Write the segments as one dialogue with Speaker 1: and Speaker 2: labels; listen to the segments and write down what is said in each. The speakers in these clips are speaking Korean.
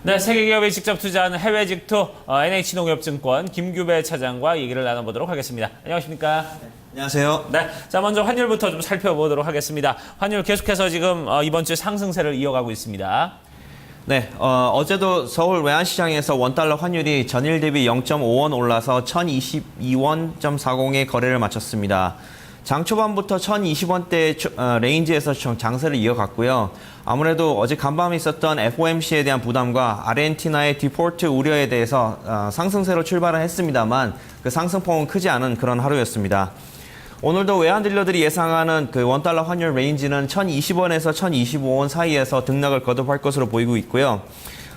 Speaker 1: 네, 세계기업이 직접 투자하는 해외 직투 NH농협증권 김규배 차장과 얘기를 나눠보도록 하겠습니다. 안녕하십니까?
Speaker 2: 네, 안녕하세요.
Speaker 1: 네, 자 먼저 환율부터 좀 살펴보도록 하겠습니다. 환율 계속해서 지금 이번 주 상승세를 이어가고 있습니다.
Speaker 2: 네, 어제도 서울 외환시장에서 원달러 환율이 전일 대비 0.5원 올라서 1022원.40에 거래를 마쳤습니다. 장 초반부터 1020원대 레인지에서 장세를 이어갔고요. 아무래도 어제 간밤에 있었던 FOMC에 대한 부담과 아르헨티나의 디폴트 우려에 대해서 상승세로 출발은 했습니다만 그 상승폭은 크지 않은 그런 하루였습니다. 오늘도 외환 딜러들이 예상하는 그 원달러 환율 레인지는 1020원에서 1025원 사이에서 등락을 거듭할 것으로 보이고 있고요.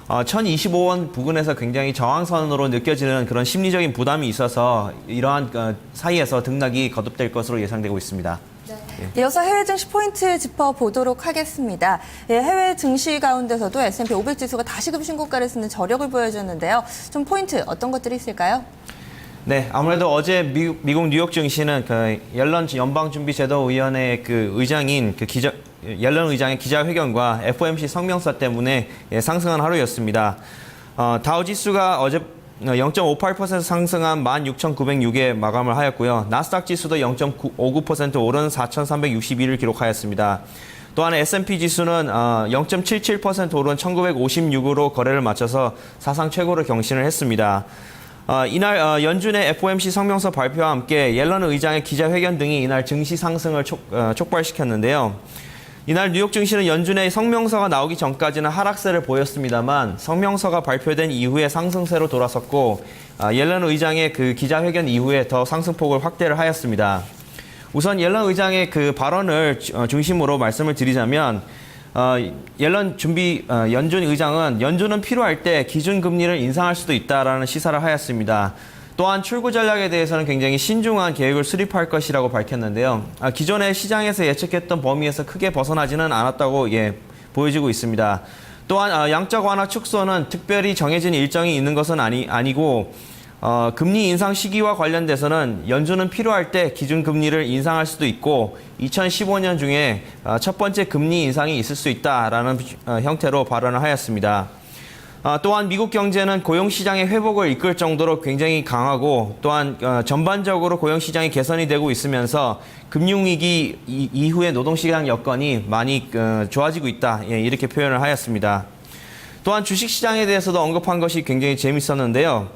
Speaker 2: 1025원 부근에서 굉장히 저항선으로 느껴지는 그런 심리적인 부담이 있어서 이러한 사이에서 등락이 거듭될 것으로 예상되고 있습니다.
Speaker 3: 네. 이어서 해외 증시 포인트 짚어보도록 하겠습니다. 예, 해외 증시 가운데서도 S&P 500 지수가 다시금 신고가를 쓰는 저력을 보여줬는데요. 좀 포인트 어떤 것들이 있을까요?
Speaker 2: 네, 아무래도 어제 미국 뉴욕 증시는 그 옐런 연방준비제도위원회 그 의장인 옐런 의장의 기자회견과 FOMC 성명서 때문에 상승한 하루였습니다. 다우 지수가 어제 0.58% 상승한 16,906에 마감을 하였고요. 나스닥 지수도 0.59% 오른 4,361을 기록하였습니다. 또한 S&P 지수는 0.77% 오른 1,956으로 거래를 마쳐서 사상 최고를 경신을 했습니다. 이날 연준의 FOMC 성명서 발표와 함께 옐런 의장의 기자회견 등이 이날 증시 상승을 촉발시켰는데요. 이날 뉴욕 증시는 연준의 성명서가 나오기 전까지는 하락세를 보였습니다만 성명서가 발표된 이후에 상승세로 돌아섰고 옐런 의장의 그 기자회견 이후에 더 상승폭을 확대를 하였습니다. 우선 옐런 의장의 그 발언을 중심으로 말씀을 드리자면 연준 의장은 연준은 필요할 때 기준금리를 인상할 수도 있다라는 시사를 하였습니다. 또한 출구 전략에 대해서는 굉장히 신중한 계획을 수립할 것이라고 밝혔는데요. 기존의 시장에서 예측했던 범위에서 크게 벗어나지는 않았다고 보여지고 있습니다. 또한 양적 완화 축소는 특별히 정해진 일정이 있는 것은 아니고 금리 인상 시기와 관련돼서는 연준은 필요할 때 기준금리를 인상할 수도 있고 2015년 중에 첫 번째 금리 인상이 있을 수 있다라는 형태로 발언을 하였습니다. 또한 미국 경제는 고용시장의 회복을 이끌 정도로 굉장히 강하고 또한 전반적으로 고용시장이 개선이 되고 있으면서 금융위기 이후의 노동시장 여건이 많이 좋아지고 있다 이렇게 표현을 하였습니다. 또한 주식시장에 대해서도 언급한 것이 굉장히 재밌었는데요.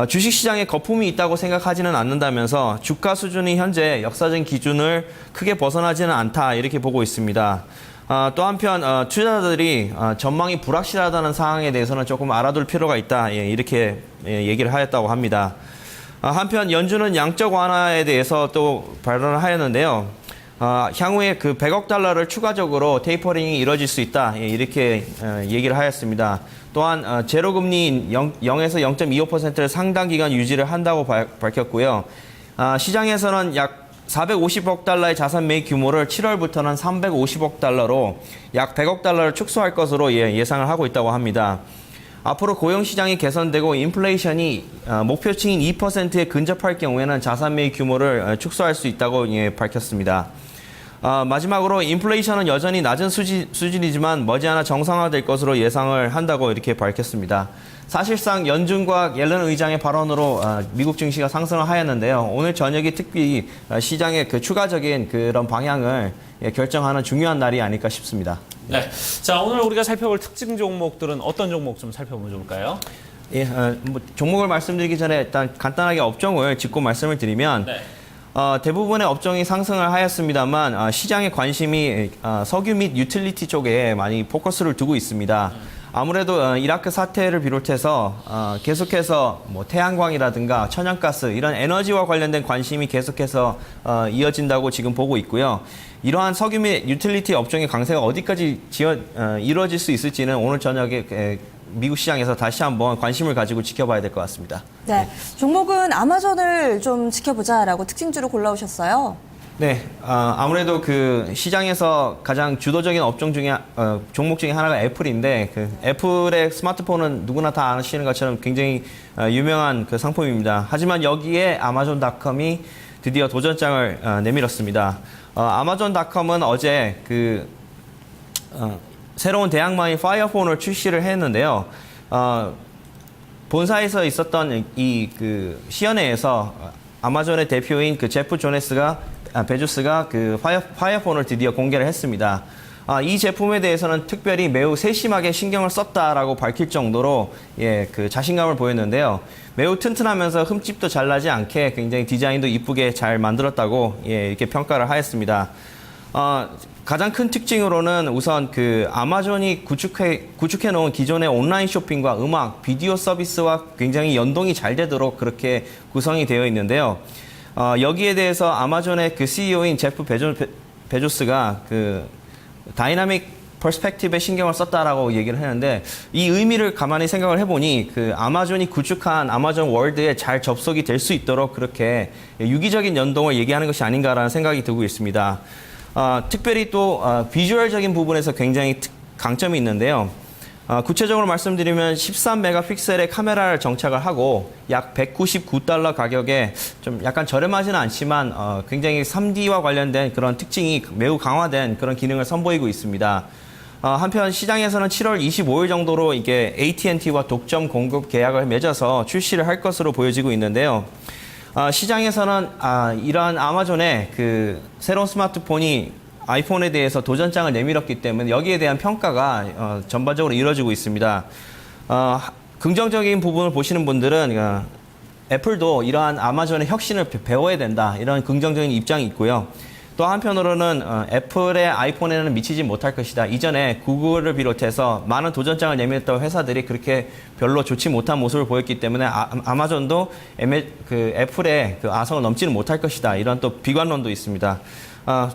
Speaker 2: 주식시장에 거품이 있다고 생각하지는 않는다면서 주가 수준이 현재 역사적인 기준을 크게 벗어나지는 않다 이렇게 보고 있습니다. 또 한편 투자자들이 전망이 불확실하다는 상황에 대해서는 조금 알아둘 필요가 있다 이렇게 얘기를 하였다고 합니다. 한편 연준은 양적 완화에 대해서 또 발언을 하였는데요. 향후에 그 100억 달러를 추가적으로 테이퍼링이 이뤄질 수 있다 이렇게 얘기를 하였습니다. 또한 제로금리인 0에서 0.25%를 상당 기간 유지를 한다고 밝혔고요. 시장에서는 약 450억 달러의 자산 매입 규모를 7월부터는 350억 달러로 약 100억 달러를 축소할 것으로 예상을 하고 있다고 합니다. 앞으로 고용시장이 개선되고 인플레이션이 목표치인 2%에 근접할 경우에는 자산 매입 규모를 축소할 수 있다고 밝혔습니다. 마지막으로 인플레이션은 여전히 낮은 수준이지만 머지않아 정상화될 것으로 예상을 한다고 이렇게 밝혔습니다. 사실상 연준과 옐런 의장의 발언으로 미국 증시가 상승을 하였는데요. 오늘 저녁이 특히 시장의 그 추가적인 그런 방향을 결정하는 중요한 날이 아닐까 싶습니다.
Speaker 1: 네, 자 오늘 우리가 살펴볼 특징 종목들은 어떤 종목 좀 살펴보면 좋을까요?
Speaker 2: 종목을 말씀드리기 전에 일단 간단하게 업종을 짚고 말씀을 드리면
Speaker 1: 네.
Speaker 2: 대부분의 업종이 상승을 하였습니다만 시장의 관심이 석유 및 유틸리티 쪽에 많이 포커스를 두고 있습니다. 아무래도 이라크 사태를 비롯해서 계속해서 뭐 태양광이라든가 천연가스 이런 에너지와 관련된 관심이 계속해서 이어진다고 지금 보고 있고요. 이러한 석유 및 유틸리티 업종의 강세가 어디까지 이루어질 수 있을지는 오늘 저녁에 미국 시장에서 다시 한번 관심을 가지고 지켜봐야 될 것 같습니다.
Speaker 3: 네, 종목은 아마존을 좀 지켜보자라고 특징주로 골라오셨어요.
Speaker 2: 네, 아무래도 그 시장에서 가장 주도적인 업종 중에 종목 중에 하나가 애플인데 그 애플의 스마트폰은 누구나 다 아시는 것처럼 굉장히 유명한 그 상품입니다. 하지만 여기에 아마존닷컴이 드디어 도전장을 내밀었습니다. 아마존닷컴은 어제 새로운 대항마인 파이어폰을 출시를 했는데요. 본사에서 있었던 이 그 시연회에서 아마존의 대표인 그 제프 베조스가 그 파이어폰을 드디어 공개를 했습니다. 이 제품에 대해서는 특별히 매우 세심하게 신경을 썼다라고 밝힐 정도로 그 자신감을 보였는데요. 매우 튼튼하면서 흠집도 잘 나지 않게 굉장히 디자인도 이쁘게 잘 만들었다고 이렇게 평가를 하였습니다. 가장 큰 특징으로는 우선 그 아마존이 구축해 놓은 기존의 온라인 쇼핑과 음악, 비디오 서비스와 굉장히 연동이 잘 되도록 그렇게 구성이 되어 있는데요. 여기에 대해서 아마존의 그 CEO인 제프 베조스가 그 다이나믹 퍼스펙티브에 신경을 썼다라고 얘기를 했는데 이 의미를 가만히 생각을 해보니 그 아마존이 구축한 아마존 월드에 잘 접속이 될 수 있도록 그렇게 유기적인 연동을 얘기하는 것이 아닌가라는 생각이 들고 있습니다. 특별히 또 비주얼적인 부분에서 굉장히 강점이 있는데요. 구체적으로 말씀드리면 13메가픽셀의 카메라를 정착을 하고 약 199달러 가격에 좀 약간 저렴하지는 않지만 굉장히 3D와 관련된 그런 특징이 매우 강화된 그런 기능을 선보이고 있습니다. 한편 시장에서는 7월 25일 정도로 이게 AT&T와 독점 공급 계약을 맺어서 출시를 할 것으로 보여지고 있는데요. 시장에서는 이러한 아마존의 그 새로운 스마트폰이 아이폰에 대해서 도전장을 내밀었기 때문에 여기에 대한 평가가 전반적으로 이루어지고 있습니다. 긍정적인 부분을 보시는 분들은 애플도 이러한 아마존의 혁신을 배워야 된다 이런 긍정적인 입장이 있고요. 또 한편으로는 애플의 아이폰에는 미치지 못할 것이다. 이전에 구글을 비롯해서 많은 도전장을 내밀었던 회사들이 그렇게 별로 좋지 못한 모습을 보였기 때문에 아마존도 애플의 그 아성을 넘지는 못할 것이다. 이런 또 비관론도 있습니다.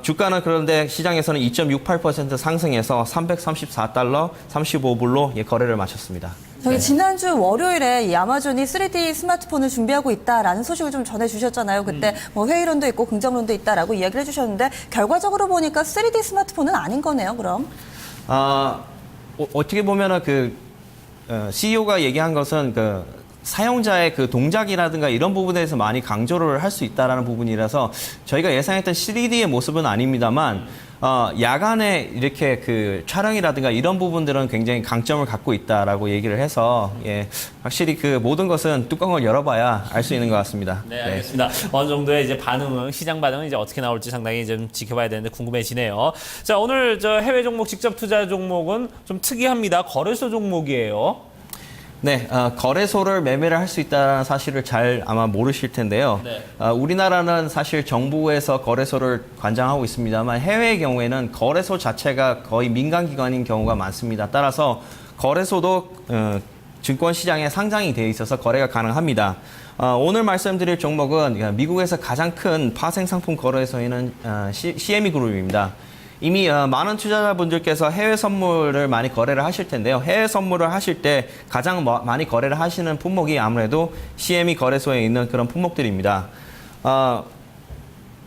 Speaker 2: 주가는 그런데 시장에서는 2.68% 상승해서 334달러 35불로 거래를 마쳤습니다.
Speaker 3: 저희 지난주 월요일에 이 아마존이 3D 스마트폰을 준비하고 있다라는 소식을 좀 전해주셨잖아요. 그때 뭐 회의론도 있고 긍정론도 있다라고 이야기를 해주셨는데 결과적으로 보니까 3D 스마트폰은 아닌 거네요. 그럼?
Speaker 2: 어떻게 보면은 CEO가 얘기한 것은 사용자의 그 동작이라든가 이런 부분에 대해서 많이 강조를 할 수 있다라는 부분이라서 저희가 예상했던 3D의 모습은 아닙니다만 야간에 이렇게 그 촬영이라든가 이런 부분들은 굉장히 강점을 갖고 있다라고 얘기를 해서 확실히 그 모든 것은 뚜껑을 열어봐야 알 수 있는 것 같습니다.
Speaker 1: 네, 알겠습니다. 어느 정도의 이제 시장 반응은 이제 어떻게 나올지 상당히 좀 지켜봐야 되는데 궁금해지네요. 자, 오늘 저 해외 종목 직접 투자 종목은 좀 특이합니다. 거래소 종목이에요.
Speaker 2: 네, 거래소를 매매를 할 수 있다는 사실을 잘 아마 모르실 텐데요.
Speaker 1: 네.
Speaker 2: 우리나라는 사실 정부에서 거래소를 관장하고 있습니다만 해외의 경우에는 거래소 자체가 거의 민간기관인 경우가 많습니다. 따라서 거래소도 증권시장에 상장이 되어 있어서 거래가 가능합니다. 오늘 말씀드릴 종목은 미국에서 가장 큰 파생상품 거래소인 CME 그룹입니다. 이미 많은 투자자분들께서 해외 선물을 많이 거래를 하실 텐데요. 해외 선물을 하실 때 가장 많이 거래를 하시는 품목이 아무래도 CME 거래소에 있는 그런 품목들입니다.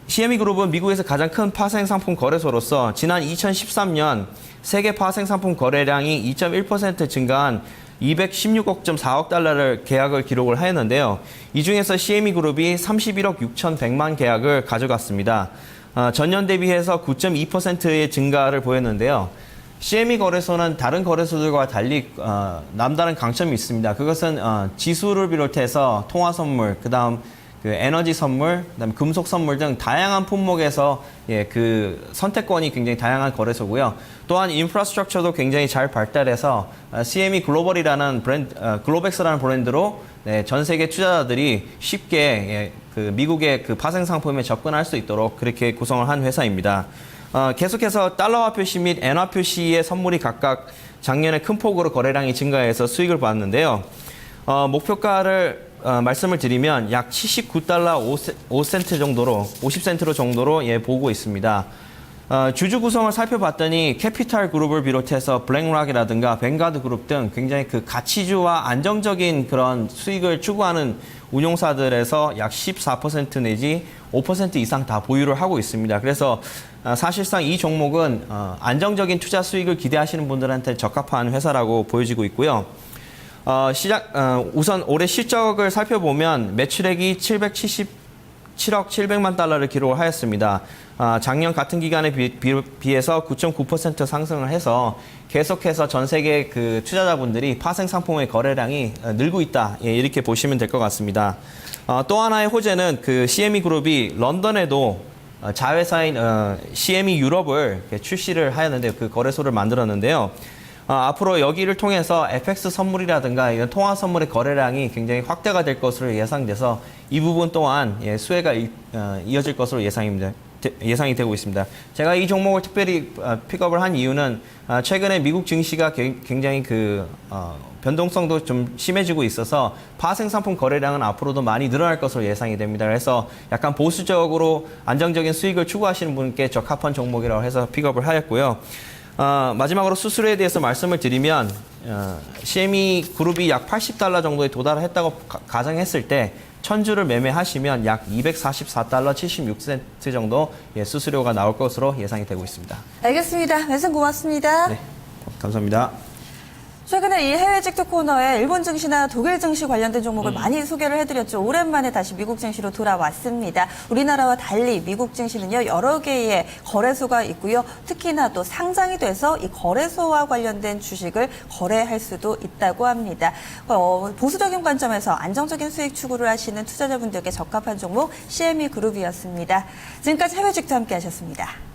Speaker 2: CME 그룹은 미국에서 가장 큰 파생상품 거래소로서 지난 2013년 세계 파생상품 거래량이 2.1% 증가한 216억 4억 달러를 계약을 기록을 하였는데요. 이 중에서 CME 그룹이 31억 6,100만 계약을 가져갔습니다. 전년 대비해서 9.2%의 증가를 보였는데요. CME 거래소는 다른 거래소들과 달리 남다른 강점이 있습니다. 그것은 지수를 비롯해서 통화 선물, 그다음 그 에너지 선물, 그다음 금속 선물 등 다양한 품목에서 그 선택권이 굉장히 다양한 거래소고요. 또한 인프라스트럭처도 굉장히 잘 발달해서 CME 글로벌이라는 글로백스라는 브랜드로 전 세계 투자자들이 쉽게 그 미국의 그 파생 상품에 접근할 수 있도록 그렇게 구성을 한 회사입니다. 계속해서 달러화 표시 및 엔화 표시의 선물이 각각 작년에 큰 폭으로 거래량이 증가해서 수익을 봤는데요. 목표가를 말씀을 드리면 약 79달러 50센트 정도로 보고 있습니다. 주주 구성을 살펴봤더니 캐피탈 그룹을 비롯해서 블랙락이라든가 뱅가드 그룹 등 굉장히 그 가치주와 안정적인 그런 수익을 추구하는 운용사들에서 약 14% 내지 5% 이상 다 보유를 하고 있습니다. 그래서 사실상 이 종목은 안정적인 투자 수익을 기대하시는 분들한테 적합한 회사라고 보여지고 있고요. 우선 올해 실적을 살펴보면 매출액이 7억 700만 달러를 기록하였습니다. 작년 같은 기간에 비해서 9.9% 상승을 해서 계속해서 전 세계 그 투자자분들이 파생 상품의 거래량이 늘고 있다. 예, 이렇게 보시면 될 것 같습니다. 또 하나의 호재는 그 CME 그룹이 런던에도 자회사인 CME 유럽을 출시를 하였는데 그 거래소를 만들었는데요. 앞으로 여기를 통해서 FX 선물이라든가 이런 통화 선물의 거래량이 굉장히 확대가 될 것으로 예상돼서 이 부분 또한 수혜가 이어질 것으로 예상이 되고 있습니다. 제가 이 종목을 특별히 픽업을 한 이유는 최근에 미국 증시가 굉장히 변동성도 좀 심해지고 있어서 파생 상품 거래량은 앞으로도 많이 늘어날 것으로 예상이 됩니다. 그래서 약간 보수적으로 안정적인 수익을 추구하시는 분께 적합한 종목이라고 해서 픽업을 하였고요. 마지막으로 수수료에 대해서 말씀을 드리면 CME 그룹이 약 80달러 정도에 도달했다고 가정했을 때 1000주를 매매하시면 약 244달러 76센트 정도 수수료가 나올 것으로 예상이 되고 있습니다.
Speaker 3: 알겠습니다. 말씀 고맙습니다.
Speaker 2: 네, 감사합니다.
Speaker 3: 최근에 이 해외 직투 코너에 일본 증시나 독일 증시 관련된 종목을 많이 소개를 해드렸죠. 오랜만에 다시 미국 증시로 돌아왔습니다. 우리나라와 달리 미국 증시는요, 여러 개의 거래소가 있고요. 특히나 또 상장이 돼서 이 거래소와 관련된 주식을 거래할 수도 있다고 합니다. 보수적인 관점에서 안정적인 수익 추구를 하시는 투자자분들께 적합한 종목 CME 그룹이었습니다. 지금까지 해외 직투 함께 하셨습니다.